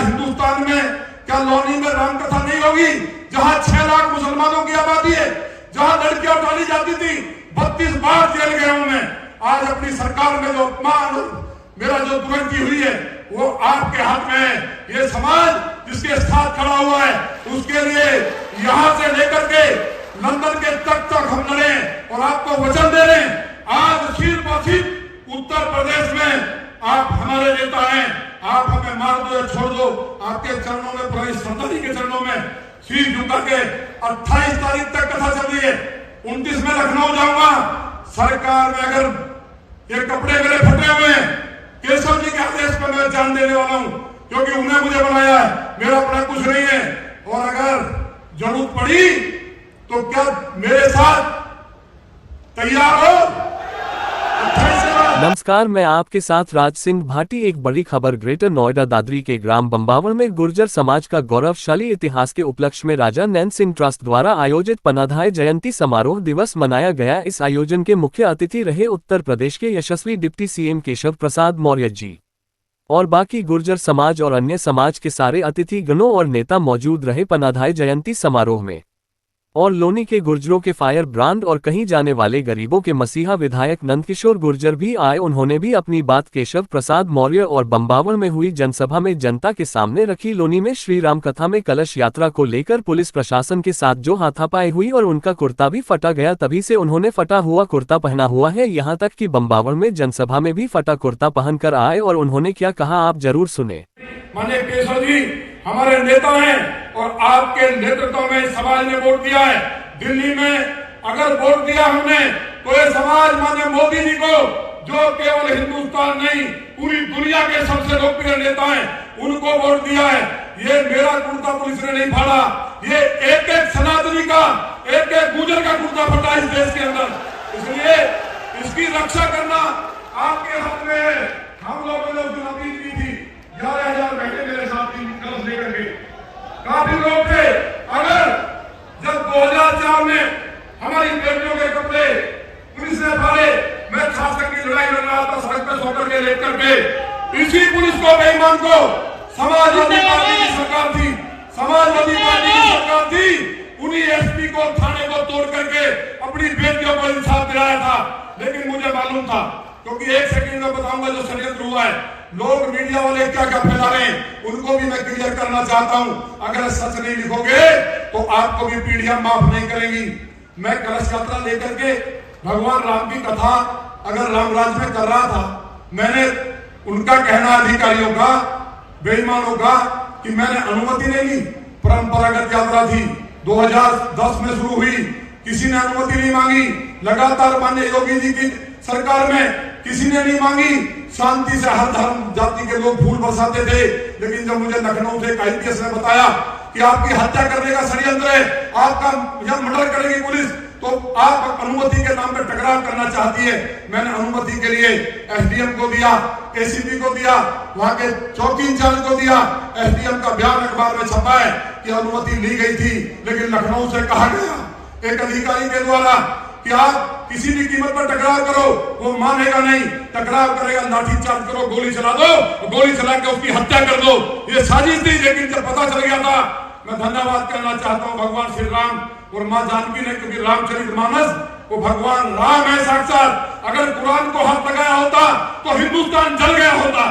हिंदुस्तान में, क्या लौनी में राम कथा नहीं होगी, जहां 6 लाख मुसलमानों की आबादी है, जहां लड़कियां उठाली जाती थी। 32 बार जेल गया हूं मैं। आज अपनी सरकार में जो अपमान, मेरा जो दुर्गति हुई है, वो आपके हाथ में है। ये समाज जिसके साथ खड़ा हुआ है, उसके लिए यहां से लेकर के लंदन के तक हम लड़े और आपको वचन दे रहे हैं। आज सिर्फ और सिर्फ उत्तर प्रदेश में आप हमारे नेता हैं, आप हमें मार दो या छोड़ दो, आपके चरणों में, प्रभु श्रद्धाजी के चरणों में सिर झुका के 28 तारीख तक कथा चल रही है। 29 में लखनऊ जाऊंगा। सरकार में अगर ये कपड़े मेरे फटे हुए हैं, केशव जी के आदेश पर मैं जान देने वाला हूं, क्योंकि उन्हें मुझे बनाया है, मेरा अपना कुछ नहीं है। और अगर जरूरत पड़ी तो क्या मेरे साथ तैयार हो? नमस्कार, मैं आपके साथ राज सिंह भाटी। एक बड़ी खबर। ग्रेटर नोएडा दादरी के ग्राम बम्बावल में गुर्जर समाज का गौरवशाली इतिहास के उपलक्ष्य में राजा नैन सिंह ट्रस्ट द्वारा आयोजित पनाधाय जयंती समारोह दिवस मनाया गया। इस आयोजन के मुख्य अतिथि रहे उत्तर प्रदेश के यशस्वी डिप्टी सीएम केशव प्रसाद मौर्य जी और बाकी गुर्जर समाज और अन्य समाज के सारे अतिथि गणों और नेता मौजूद रहे पनाधाय जयंती समारोह में। और लोनी के गुर्जरों के फायर ब्रांड और कहीं जाने वाले गरीबों के मसीहा विधायक नंदकिशोर गुर्जर भी आए। उन्होंने भी अपनी बात केशव प्रसाद मौर्य और बम्बावल में हुई जनसभा में जनता के सामने रखी। लोनी में श्री राम कथा में कलश यात्रा को लेकर पुलिस प्रशासन के साथ जो हाथापाई हुई और उनका कुर्ता भी फटा गया, तभी से उन्होंने फटा हुआ कुर्ता पहना हुआ है। यहाँ तक कि बम्बावल में जनसभा में भी फटा कुर्ता पहनकर आए और उन्होंने क्या कहा आप जरूर सुने। माननीय केशव जी हमारे नेता हैं और आपके नेतृत्व में समाज ने वोट दिया है। दिल्ली में अगर वोट दिया हमने तो ये समाज माननीय मोदी जी को, जो केवल हिंदुस्तान नहीं पूरी दुनिया के सबसे लोकप्रिय नेता हैं, उनको वोट दिया है। ये मेरा कुर्ता पुलिस ने नहीं फाड़ा, ये एक एक सनातनी का, एक एक गुर्जर का कुर्ता फटा इस देश के अंदर। इसलिए इसकी रक्षा करना आपके हाथ में है। हम लोगों ने उस दिन अपील की थी, 11,000 बैठे मेरे साथ कलश लेकर के, काफी लोग थे। अगर जब 2004 में हमारी बेटियों के कपड़े पुलिस ने फाड़े, मैं शासक की लड़ाई लड़ रहा था सड़क पर सोकर के लेकर के, इसी पुलिस को, बेईमान को, समाजवादी पार्टी की सरकार थी, समाजवादी पार्टी की सरकार थी, उन्हीं एसपी को, थाने को तोड़ करके अपनी बेटियों को इंसाफ दिलाया था। लेकिन मुझे मालूम था, क्योंकि एक सेकंड में बताऊंगा जो षड्यंत्र हुआ है। लोग मीडिया वाले क्या क्या फैला रहे हैं, उनको भी मैं क्लियर करना चाहता हूं। अगर सच नहीं लिखोगे तो आपको भी पीढ़ियां माफ नहीं करेंगी। मैं कलश यात्रा लेकर के भगवान राम की कथा अगर रामराज में कर रहा था, मैंने उनका कहना अधिकारियों का, बेईमानों का, कि मैंने अनुमति नहीं ली। परंपरागत यात्रा थी, 2010 में शुरू हुई, किसी ने अनुमति नहीं मांगी। लगातार माननीय योगी जी की सरकार में किसी ने नहीं मांगी। शांति से हर धर्म जाति के लोग फूल बरसाते थे। लेकिन जब मुझे लखनऊ से आईपीएस ने बताया कि आपकी हत्या करने का षड्यंत्र है, आपका यह मर्डर करेगी पुलिस, तो आप अनुमति के नाम पर टकराव करना चाहती है। मैंने अनुमति के लिए एसडीएम को दिया, एसीपी को दिया, वहां के चौकी इंचार्ज को दिया। एसडीएम का बयान अखबार में छपा है कि अनुमति ली गई थी। लेकिन लखनऊ से कहा गया एक अधिकारी के द्वारा कि आप किसी भी कीमत पर टकराव करो, वो मानेगा नहीं। टकराव करेगा, लाठी चार्ज करो, गोली चला दो, गोली चला के उसकी हत्या कर दो। ये साजिश थी। लेकिन जब पता चल गया था, मैं धन्यवाद करना चाहता हूं भगवान श्री राम और मां जानकी ने, क्योंकि रामचरितमानस वो भगवान राम है साक्षात। अगर कुरान को हाथ लगाया होता तो हिंदुस्तान जल गया होता।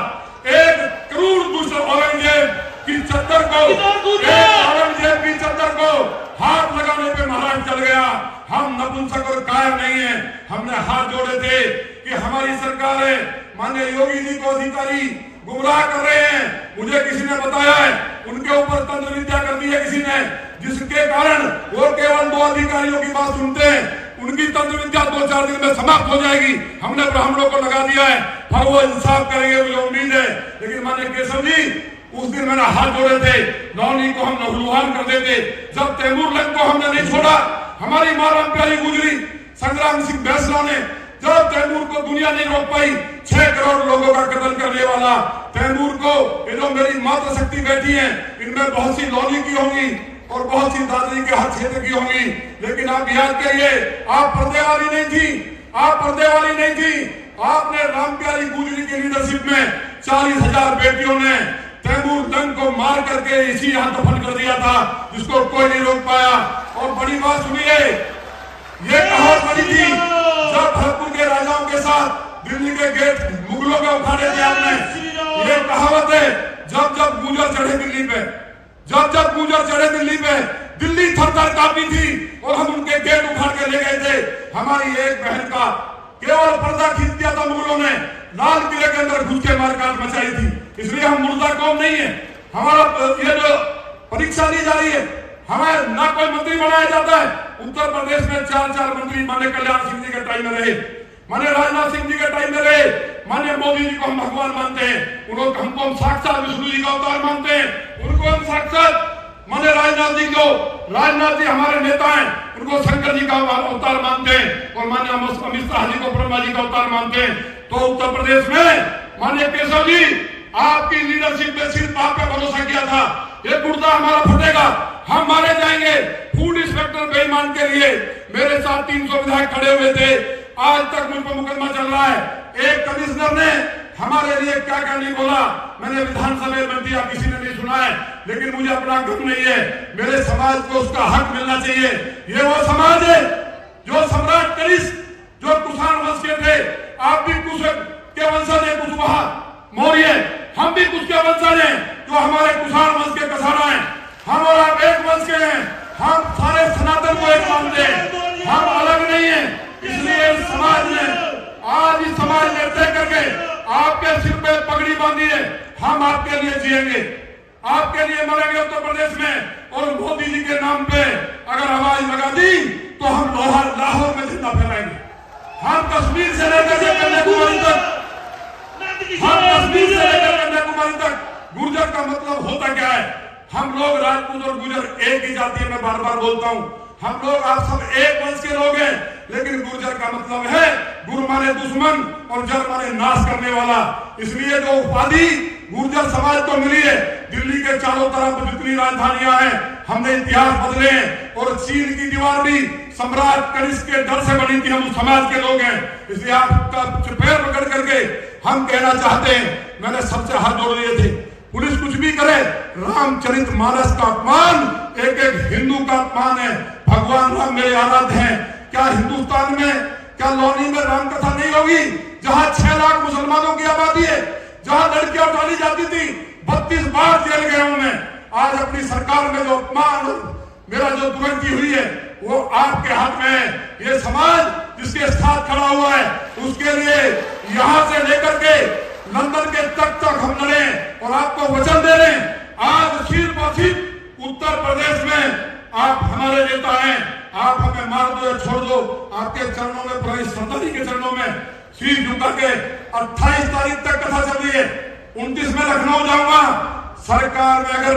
1 करोड़ दुष्ट औरंगजेब की चद्दर को, औरंगजेब की चद्दर को हाथ लगाने पे महाराज चल गया। हम नपुंसक और कायर नहीं है। हमने हाथ जोड़े थे कि हमारी सरकार है, माननीय योगी जी को अधिकारी गुमराह कर रहे हैं। मुझे किसी ने बताया है उनके ऊपर तंत्र विद्या कर दी है किसी ने, जिसके कारण वो केवल 2 अधिकारियों की बात सुनते हैं। उनकी तंत्र विद्या 2-4 दिन में समाप्त हो जाएगी। हमने ब्राह्मणों को लगा दिया है, फिर वो इंसाफ करेंगे, मुझे उम्मीद है। लेकिन माननीय केशव जी, उस दिन मैंने हाथ जोड़े थे, नौनी को हम नहलुहान कर देते। जब तैमूर लंग को हमने नहीं छोड़ा, हमारी मां राम प्यारी गुजरी, संग्राम सिंह बैसला ने, जब तैमूर को दुनिया नहीं रोक पाई, 6 करोड़ लोगों का कत्ल करने वाला तैमूर को, ये जो मेरी मातृ शक्ति बैठी है, इनमें बहुत सी लौनी की होंगी और बहुत सी दादरी के हर क्षेत्र की होंगी। लेकिन आप याद करिए, आप पर्दे वाली नहीं थी, आप पर्दे वाली नहीं थी। आपने राम प्यारी गुजरी की लीडरशिप में 40,000 बेटियों ने तैमूर दंग को मार करके इसी यहां दफन कर दिया था, जिसको कोई नहीं रोक पाया। और बड़ी बात सुनिए, ये कहावत बनी थी जब भरतपुर के राजाओं के साथ दिल्ली के गेट मुगलों के उखाड़े थे आपने। ये कहावत है, जब जब गुजर चढ़े दिल्ली पे, जब जब गुजर चढ़े दिल्ली पे, दिल्ली थर-थर कांपी थी और हम उनके गेट उखाड़ के ले गए थे। हमारी एक बहन का केवल पर्दा खींच दिया था मुगलों ने, लाल किले के अंदर घुस के मारकाट मचाई थी। इसलिए हम मुर्दा कौम नहीं है। हमारा ये जो परीक्षा ली जा रही है, हमें ना कोई मंत्री बनाया जाता है। उत्तर प्रदेश में 4 मंत्री माननीय कल्याण सिंह जी के टाइम में रहे, माननीय राजनाथ सिंह जी के टाइम में रहे, माननीय मोदी जी को हम भगवान मानते हैं, उनको हम साक्षात विष्णु जी का अवतार मानते हैं, उनको हम साक्षात माननीय राजनाथ जी को, राजनाथ जी हमारे नेता हैं, उनको शंकर जी का अवतार मानते हैं और माननीय अमित शाह जी को ब्रह्मा जी का अवतार मानते हैं। तो उत्तर प्रदेश में माननीय केशव जी, आपकी लीडरशिप में सिर्फ आप पे भरोसा किया था। ये कुर्ता हमारा फटेगा, हम मारे जाएंगे। फूड इंस्पेक्टर बेईमान के लिए मेरे साथ 300 विधायक खड़े हुए थे, आज तक मुझ पर मुकदमा चल रहा है। एक कमिश्नर ने हमारे लिए क्या क्या नहीं बोला, मैंने विधानसभा में दिया, किसी ने नहीं सुना है। लेकिन मुझे अपना गम नहीं है, मेरे समाज को उसका हक मिलना चाहिए। ये वो समाज है जो सम्राट कनिष्क, जो कुषाण वंश के थे, आप भी कुछ के वंशज है, कुशवाहा मौर्य, हम भी कुछ के वंशज हैं, जो हमारे कुषाण वंश के कसारा हैं। हम और आप एक वंश के हैं, हम सारे सनातन को एक मानते हैं, हम अलग नहीं है। इसलिए इस समाज ने, आज इस समाज ने तय करके आपके सिर पे पगड़ी बांधी है, हम आपके लिए जिएंगे, आपके लिए मरेंगे उत्तर प्रदेश में। और मोदी जी के नाम पे अगर आवाज लगा दी तो हम लाहौर में जिंदा फैलाएंगे। हम कश्मीर से लेकर कन्याकुमारी तक, हम कश्मीर से लेकर कन्याकुमारी तक, गुर्जर का मतलब होता क्या है? हम लोग राजपूत और गुर्जर एक ही जाति है, मैं बार बार बोलता हूं। हम लोग, आप सब एक वंश के लोग हैं, लेकिन गुर्जर का मतलब है गुरु माने दुश्मन और जर माने नाश करने वाला। इसलिए जो उपाधि गुर्जर समाज को मिली है, दिल्ली के चारों तरफ जितनी राजधानियां हैं, हमने इतिहास बदले हैं। और चीन की दीवार भी सम्राट कनिष्क के डर से बनी थी, हम उस समाज के लोग हैं। इसलिए आपका पैर पकड़ करके हम कहना चाहते हैं, मैंने सबसे हाथ जोड़ दिए थे, पुलिस कुछ भी करे, रामचरितमानस का अपमान एक एक हिंदू का अपमान है। भगवान राम मेरे आराध्य हैं। क्या हिंदुस्तान में, क्या लौनी में राम कथा नहीं होगी? जहां 6 लाख मुसलमानों की आबादी है, जहां लड़कियां उठाली जाती थी, 32 बार जेल गया हूं मैं। आज अपनी सरकार में जो अपमान, मेरा जो दुर्गति हुई है, वो आपके हाथ में है। ये समाज जिसके साथ खड़ा हुआ है, उसके लिए यहां से लेकर के लंदन के तक हम लड़े और आपको वचन दे रहे हैं। आज सिर्फ और सिर्फ उत्तर प्रदेश में आप हमारे नेता हैं, आप हमें मार दो या छोड़ दो, आपके चरणों में, पूरी श्रद्धा जी के चरणों में सिर झुका के 28 तारीख तक कथा चल रही है। 29 में लखनऊ जाऊंगा। सरकार में अगर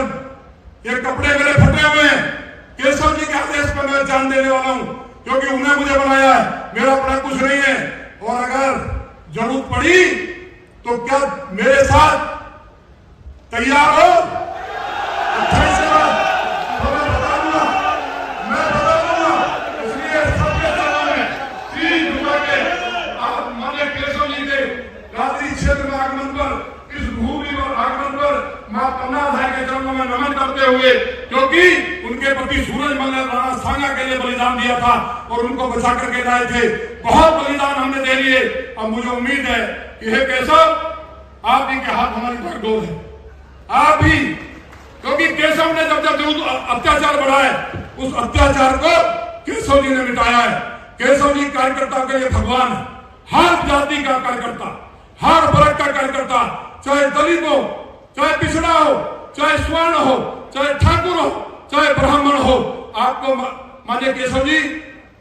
ये कपड़े मेरे फटे हुए हैं, केशव जी के आदेश पर मैं जान देने वाला हूं, क्योंकि उन्हें मुझे बनाया है, मेरा अपना कुछ नहीं है। और अगर जरूरत पड़ी तो क्या मेरे साथ तैयार हो? 28 के बाद तो मैं बता दूंगा। इसलिए सबके सामने सिर झुका के आप माननीय केशव जी के रात्रि क्षेत्र में आगमन पर, इस भूमि पर आगमन पर मां पन्ना भाई के चरणों में नमन करते हुए, क्योंकि उनके पति सूरजमल ने राणा सांगा के लिए बलिदान दिया था और उनको बचा करके लाए थे। बहुत बलिदान हमने दे लिए। अब मुझे उम्मीद है कि हे केशव, आप ही के हाथ हमारी बागडोर है, आप ही, क्योंकि केशव ने जब जब अत्याचार बढ़ा है, उस अत्याचार को केशव जी ने मिटाया है। केशव जी कार्यकर्ता के लिए भगवान है। हर जाति का कार्यकर्ता, हर वर्ग का कार्यकर्ता, चाहे दलित हो, चाहे पिछड़ा हो, चाहे स्वर्ण हो, चाहे ठाकुर हो, चाहे ब्राह्मण हो। आपको माननीय केशव जी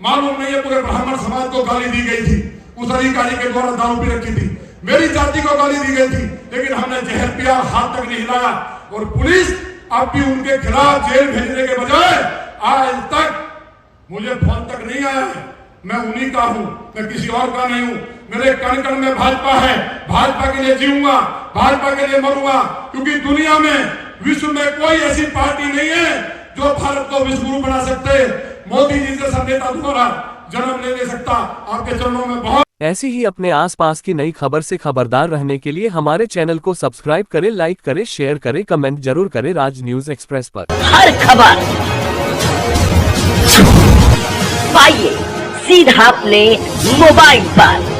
मालूम नहीं है, पूरे ब्राह्मण समाज को गाली दी गई थी, उस अधिकारी के द्वारा दारू पी रखी थी। मेरी जाति को गाली दी गई थी, लेकिन हमने जहर पिया, हाथ तक नहीं हिलाया। और पुलिस अब भी उनके खिलाफ जेल भेजने के बजाय आज तक मुझे फोन तक नहीं आया है। मैं उन्हीं का हूं, मैं किसी और का नहीं हूं। मेरे कण कण में भाजपा है, भाजपा के लिए जीऊंगा, भाजपा के लिए मरूंगा, क्योंकि दुनिया में, विश्व में कोई ऐसी पार्टी नहीं है जो भारत को विश्व गुरु बना सकते। मोदी जी जैसा नेता दोबारा जन्म नहीं ले सकता। आपके चरणों में बहुत ऐसी ही अपने आसपास की नई खबर से खबरदार रहने के लिए हमारे चैनल को सब्सक्राइब करें, लाइक करें, शेयर करें, कमेंट जरूर करें। राज न्यूज एक्सप्रेस पर हर खबर पाइए सीधा अपने मोबाइल पर।